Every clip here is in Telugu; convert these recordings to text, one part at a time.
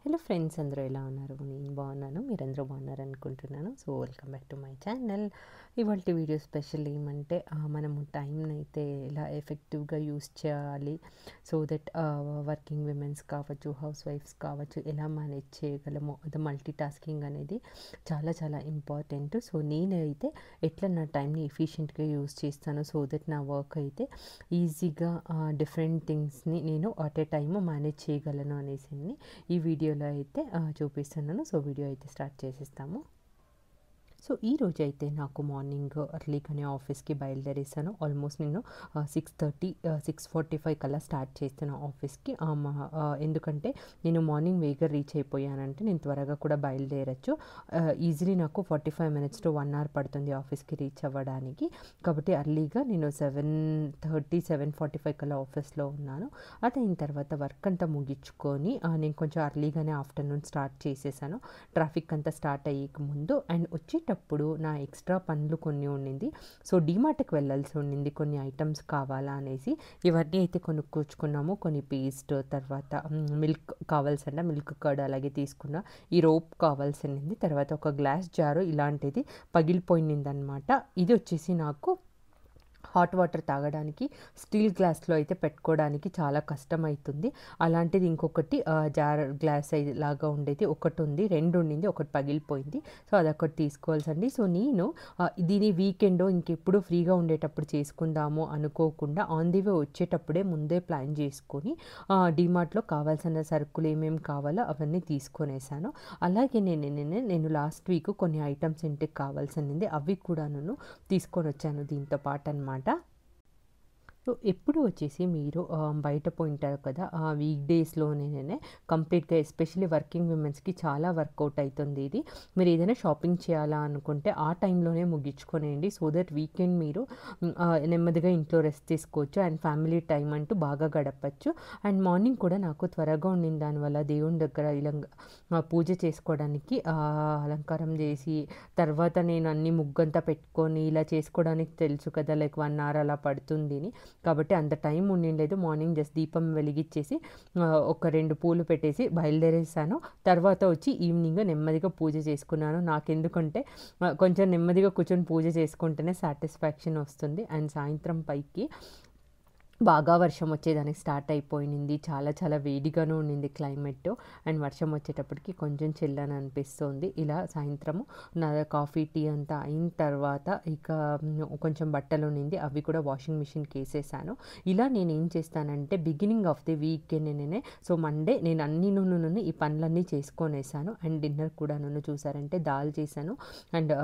హలో ఫ్రెండ్స్, అందరూ ఎలా ఉన్నారు? నేను బాగున్నాను, మీరందరూ బాగున్నారు అనుకుంటున్నాను. So welcome back to my channel. ఇవాళ వీడియో స్పెషల్ ఏమంటే మనము టైంని అయితే ఎలా ఎఫెక్టివ్గా యూస్ చేయాలి, సో దట్ వర్కింగ్ విమెన్స్ కావచ్చు, హౌస్ వైఫ్స్ కావచ్చు, ఎలా మేనేజ్ చేయగలము. అది మల్టీ టాస్కింగ్ అనేది చాలా చాలా ఇంపార్టెంట్. సో నేనైతే ఎట్లా నా టైంని ఎఫిషియెంట్గా యూస్ చేస్తాను, సో దట్ నా వర్క్ అయితే ఈజీగా డిఫరెంట్ థింగ్స్ని నేను అట్ ఏ టైమ్ మేనేజ్ చేయగలను అనేసి ఈ వీడియోలో అయితే చూపిస్తున్నాను. సో వీడియో అయితే స్టార్ట్ చేసేస్తాము. సో ఈరోజు అయితే నాకు మార్నింగ్ అర్లీగానే ఆఫీస్కి బయలుదేరేసాను. ఆల్మోస్ట్ నేను 6:30 6:45 కల్లా స్టార్ట్ చేస్తాను ఆఫీస్కి. ఎందుకంటే నేను మార్నింగ్ వేగ రీచ్ అయిపోయానంటే నేను త్వరగా కూడా బయలుదేరచ్చు. ఈజీలీ నాకు 45 మినిట్స్ టు 1 అవర్ పడుతుంది ఆఫీస్కి రీచ్ అవ్వడానికి. కాబట్టి అర్లీగా నేను 7:30 7:45 కల్లా ఆఫీస్లో ఉన్నాను. అదైన తర్వాత వర్క్ అంతా ముగించుకొని నేను కొంచెం అర్లీగానే ఆఫ్టర్నూన్ స్టార్ట్ చేసేసాను, ట్రాఫిక్ అంతా స్టార్ట్ అయ్యేక ముందు. అండ్ వచ్చేటప్పుడు నా ఎక్స్ట్రా పనులు కొన్ని ఉండింది. సో డీమార్ట్కి వెళ్ళాల్సి ఉండింది, కొన్ని ఐటమ్స్ కావాలా అనేసి. ఇవన్నీ అయితే కొనుక్కొచ్చుకున్నాము. కొన్ని పేస్ట్, తర్వాత మిల్క్ కావాల్సిన మిల్క్ కర్డ్ అలాగే తీసుకున్నా. ఈ రోప్ కావాల్సింది, తర్వాత ఒక గ్లాస్ జారు ఇలాంటిది పగిలిపోయిందనమాట. ఇది వచ్చేసి నాకు హాట్ వాటర్ తాగడానికి స్టీల్ గ్లాస్లో అయితే పెట్టుకోవడానికి చాలా కష్టం అవుతుంది. అలాంటిది ఇంకొకటి జార్ గ్లాస్ లాగా ఉండేది ఒకటి ఉంది, రెండు ఉండింది, ఒకటి పగిలిపోయింది. సో అదొకటి తీసుకోవాల్సింది. సో నేను దీని వీకెండ్ ఇంకెప్పుడు ఫ్రీగా ఉండేటప్పుడు చేసుకుందాము అనుకోకుండా ఆన్ ది వే వచ్చేటప్పుడే ముందే ప్లాన్ చేసుకొని డీమార్ట్లో కావాల్సిన సరుకులు ఏమేమి కావాలో అవన్నీ తీసుకొనేసాను. అలాగే నేను లాస్ట్ వీక్ కొన్ని ఐటమ్స్ ఇంటికి కావాల్సింది అవి కూడా నేను తీసుకొని వచ్చాను దీంతో పాటు అనమాట. సో ఎప్పుడు వచ్చేసి మీరు బయట పోయింటారు కదా, వీక్ డేస్లోనే కంప్లీట్గా ఎస్పెషల్లీ వర్కింగ్ విమెన్స్కి చాలా వర్కౌట్ అవుతుంది ఇది. మీరు ఏదైనా షాపింగ్ చేయాలా అనుకుంటే ఆ టైంలోనే ముగించుకొనేయండి, సో దట్ వీకెండ్ మీరు నెమ్మదిగా ఇంట్లో రెస్ట్ తీసుకోవచ్చు అండ్ ఫ్యామిలీ టైం అంటూ బాగా గడపచ్చు. అండ్ మార్నింగ్ కూడా నాకు త్వరగా ఉండింది, దానివల్ల దేవుని దగ్గర ఇలా పూజ చేసుకోవడానికి అలంకారం చేసి తర్వాత నేను అన్ని ముగ్గంతా పెట్టుకొని ఇలా చేసుకోవడానికి తెలుసు కదా, లైక్ 1 అవర్ అలా పడుతుంది. కాబట్టి అంత టైం ఉండిండలేదు. మార్నింగ్ జస్ట్ దీపం వెలిగించేసి ఒక 2 పూలు పెట్టేసి బయలుదేరేసాను. తర్వాత వచ్చి ఈవినింగ్ నెమ్మదిగా పూజ చేసుకున్నాను. నాకెందుకంటే కొంచెం నెమ్మదిగా కూర్చొని పూజ చేసుకుంటేనే సాటిస్ఫాక్షన్ వస్తుంది. అండ్ సాయంత్రం పైకి బాగా వర్షం వచ్చేదానికి స్టార్ట్ అయిపోయింది. చాలా చాలా వేడిగాను ఉండింది క్లైమేట్. అండ్ వర్షం వచ్చేటప్పటికి కొంచెం చిల్లని అనిపిస్తుంది. ఇలా సాయంత్రము నా కాఫీ టీ అంతా అయిన తర్వాత ఇక కొంచెం బట్టలు ఉండింది, అవి కూడా వాషింగ్ మిషన్కి వేసేసాను. ఇలా నేను ఏం చేస్తానంటే బిగినింగ్ ఆఫ్ ది వీక్ నేనే సో మండే నేను అన్ని నూనె ఈ పనులన్నీ చేసుకొనేసాను. అండ్ డిన్నర్ కూడా నన్ను చూసారంటే దాల్ చేశాను, అండ్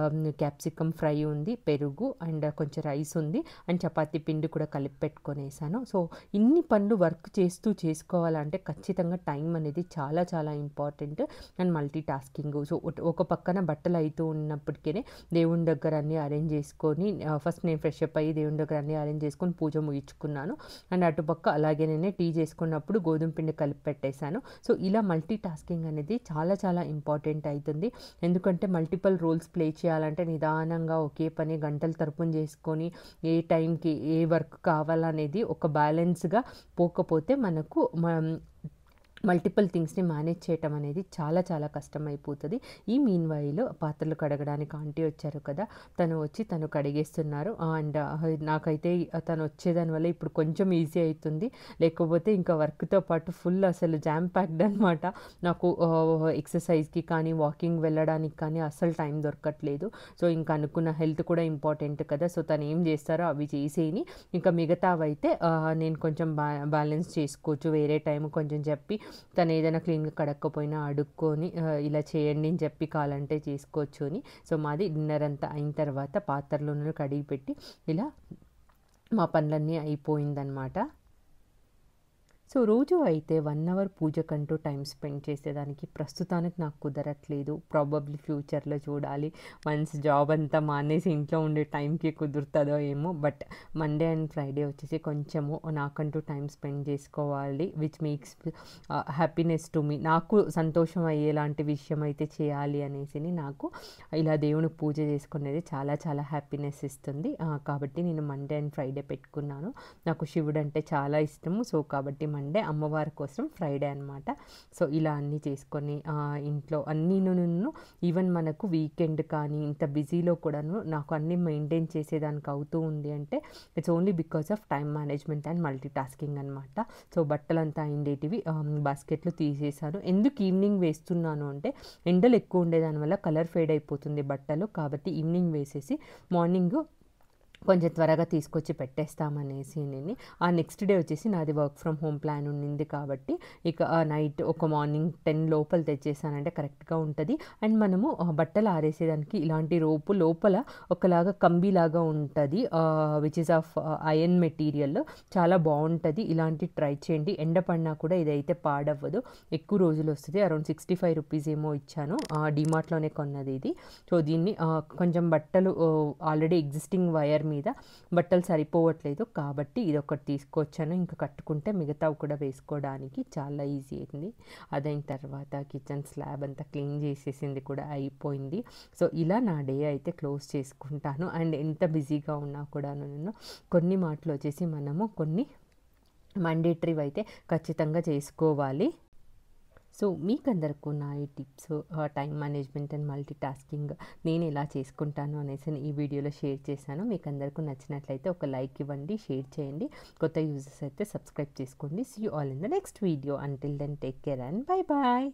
క్యాప్సికమ్ ఫ్రై ఉంది, పెరుగు అండ్ కొంచెం రైస్ ఉంది, అండ్ చపాతీ పిండి కూడా కలిపి పెట్టుకొనేసాను. సో ఇన్ని పనులు వర్క్ చేస్తూ చేసుకోవాలంటే ఖచ్చితంగా టైం అనేది చాలా చాలా important and multi tasking. So ఒక పక్కన బట్టలు అవుతూ ఉన్నప్పటికీ దేవుని దగ్గర అన్నీ అరేంజ్ చేసుకొని ఫస్ట్ నేను ఫ్రెష్ అప్ అయ్యి దేవుని దగ్గర అన్నీ అరేంజ్ చేసుకొని పూజ ముగించుకున్నాను. అండ్ అటుపక్క అలాగే నేనే టీ చేసుకున్నప్పుడు గోధుమ పిండి కలిపి పెట్టేశాను. సో ఇలా మల్టీ టాస్కింగ్ అనేది చాలా చాలా ఇంపార్టెంట్ అవుతుంది. ఎందుకంటే మల్టిపుల్ రోల్స్ ప్లే చేయాలంటే నిదానంగా ఒకే పని గంటల తరపున చేసుకొని ఏ టైంకి ఏ వర్క్ కావాలనేది ఒక బ్యాలెన్స్గా పోకపోతే మనకు మల్టిపుల్ థింగ్స్ని మేనేజ్ చేయటం అనేది చాలా చాలా కష్టమైపోతుంది. ఈ మీన్ వైలో పాత్రలు కడగడానికి ఆంటీ వచ్చారు కదా, తను కడిగేస్తున్నారు. అండ్ నాకైతే తను వచ్చేదానివల్ల ఇప్పుడు కొంచెం ఈజీ అవుతుంది, లేకపోతే ఇంకా వర్క్తో పాటు ఫుల్ అసలు జామ్ ప్యాక్డ్ అనమాట. నాకు ఎక్సర్సైజ్కి కానీ వాకింగ్ వెళ్ళడానికి కానీ అస్సలు టైం దొరకట్లేదు. సో ఇంకా అనుకున్న హెల్త్ కూడా ఇంపార్టెంట్ కదా, సో తను ఏం చేస్తారో అవి చేసేయని ఇంకా మిగతావైతే నేను కొంచెం బ్యాలెన్స్ చేసుకోవచ్చు వేరే టైం కొంచెం చెప్పి తను ఏదైనా క్లీన్గా కడక్కపోయినా అడుక్కొని ఇలా చేయండి అని చెప్పి కావాలంటే చేసుకోవచ్చు అని. సో మాది డిన్నర్ అంతా అయిన తర్వాత పాత్రలను కడిగి పెట్టి ఇలా మా పనులన్నీ అయిపోయిందనమాట. సో రోజు అయితే 1 అవర్ పూజకంటూ టైం స్పెండ్ చేసేదానికి ప్రస్తుతానికి నాకు కుదరట్లేదు. ప్రాబబ్లీ ఫ్యూచర్లో చూడాలి, వన్స్ జాబ్ అంతా మానేసి ఇంట్లో ఉండే టైంకి కుదురుతుందో ఏమో. బట్ మండే అండ్ ఫ్రైడే వచ్చేసి కొంచెము నాకంటూ టైం స్పెండ్ చేసుకోవాలి, which makes happiness to me. నాకు సంతోషం అయ్యేలాంటి విషయం అయితే చేయాలి అనేసి నాకు ఇలా దేవునికి పూజ చేసుకునేది చాలా చాలా హ్యాపీనెస్ ఇస్తుంది. కాబట్టి నేను మండే అండ్ ఫ్రైడే పెట్టుకున్నాను. నాకు శివుడు అంటే చాలా ఇష్టము. సో కాబట్టి మండే, అమ్మవారి కోసం ఫ్రైడే అనమాట. సో ఇలా అన్నీ చేసుకొని ఇంట్లో అన్నీను ఈవెన్ మనకు వీకెండ్ కానీ ఇంత బిజీలో కూడాను నాకు అన్నీ మెయింటైన్ చేసేదానికి అవుతూ ఉంది అంటే it's only because of time management and multi tasking అనమాట. సో బట్టలంతా అయిండేటివి బాస్కెట్లు తీసేసాను. ఎందుకు ఈవినింగ్ వేస్తున్నాను అంటే ఎండలు ఎక్కువ ఉండేదానివల్ల కలర్ ఫేడ్ అయిపోతుంది బట్టలు, కాబట్టి ఈవినింగ్ వేసేసి మార్నింగ్ కొంచెం త్వరగా తీసుకొచ్చి పెట్టేస్తామనేసి నేను ఆ నెక్స్ట్ డే వచ్చేసి నాది వర్క్ ఫ్రమ్ హోమ్ ప్లాన్ ఉండింది కాబట్టి ఇక నైట్ ఒక మార్నింగ్ 10 లోపల తెచ్చేసానంటే కరెక్ట్గా ఉంటుంది. అండ్ మనము బట్టలు ఆరేసేదానికి ఇలాంటి రోపు లోపల ఒకలాగా కంబీలాగా ఉంటుంది, which is of iron material, చాలా బాగుంటుంది. ఇలాంటి ట్రై చేయండి. ఎండ పడినా కూడా ఇదైతే పాడవ్వదు, ఎక్కువ రోజులు వస్తుంది. అరౌండ్ 65 రూపీస్ ఏమో ఇచ్చాను, డిమార్ట్లోనే కొన్నది ఇది. సో దీన్ని కొంచెం బట్టలు ఆల్రెడీ ఎగ్జిస్టింగ్ వైర్ మీద బట్టలు సరిపోవట్లేదు కాబట్టి ఇది ఒకటి తీసుకొచ్చాను. ఇంకా కట్టుకుంటే మిగతావి కూడా వేసుకోవడానికి చాలా ఈజీ అయింది. అదైన తర్వాత కిచెన్ స్లాబ్ అంతా క్లీన్ చేసేసింది కూడా అయిపోయింది. సో ఇలా నా డే అయితే క్లోజ్ చేసుకుంటాను. అండ్ ఎంత బిజీగా ఉన్నా కూడా నేను కొన్ని మాటలు వచ్చేసి మనము కొన్ని మండేటరీ అయితే ఖచ్చితంగా చేసుకోవాలి. సో మీకందరికీ నా ఈ tips time management and multi tasking నేను ఎలా చేసుకుంటాను అనేసి ఈ వీడియోలో షేర్ చేశాను. మీకు అందరికీ నచ్చినట్లయితే ఒక లైక్ ఇవ్వండి, షేర్ చేయండి. కొత్త యూజర్స్ అయితే సబ్స్క్రైబ్ చేసుకోండి. See you all in the next video. Until then take care and bye bye.